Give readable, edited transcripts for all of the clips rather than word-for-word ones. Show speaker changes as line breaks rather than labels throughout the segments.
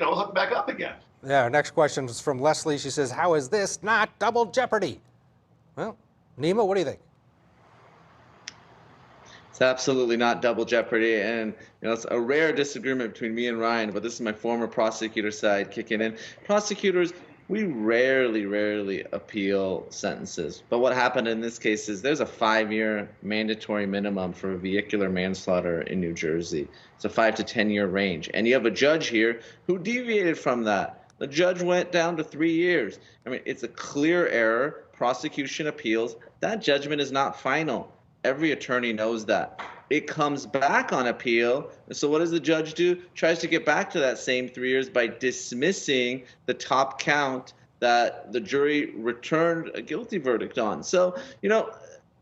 hook back up again.
Yeah, our next question is from Leslie. She says, how is this not double jeopardy? Well, Neama, what do you think?
It's absolutely not double jeopardy, and it's a rare disagreement between me and Ryan, but this is my former prosecutor side kicking in. Prosecutors, we rarely appeal sentences, but what happened in this case is there's a 5-year mandatory minimum for vehicular manslaughter in New Jersey. It's a 5 to 10-year range, and you have a judge here who deviated from that. The judge went down to 3 years. I mean, it's a clear error. Prosecution appeals. That judgment is not final. Every attorney knows that. It comes back on appeal. So what does the judge do? Tries to get back to that same 3 years by dismissing the top count that the jury returned a guilty verdict on. So,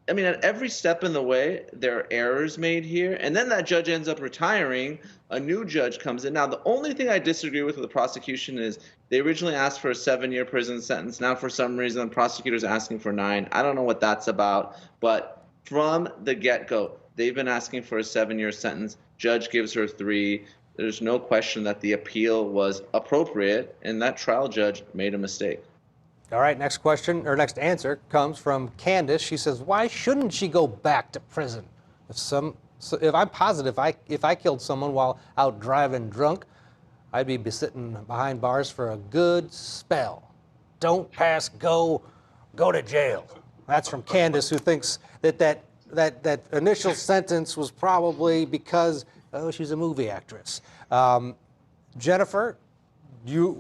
at every step in the way, there are errors made here. And then that judge ends up retiring. A new judge comes in. Now, the only thing I disagree with the prosecution is they originally asked for a 7-year prison sentence. Now, for some reason, the prosecutor's asking for 9. I don't know what that's about, but from the get-go, they've been asking for a 7-year sentence. Judge gives her 3. There's no question that the appeal was appropriate, and that trial judge made a mistake.
All right, next question, or next answer comes from Candace. She says, why shouldn't she go back to prison? If I'm positive, if I killed someone while out driving drunk, I'd be sitting behind bars for a good spell. Don't pass go to jail. That's from Candace, who thinks that initial sentence was probably because, she's a movie actress. Jennifer,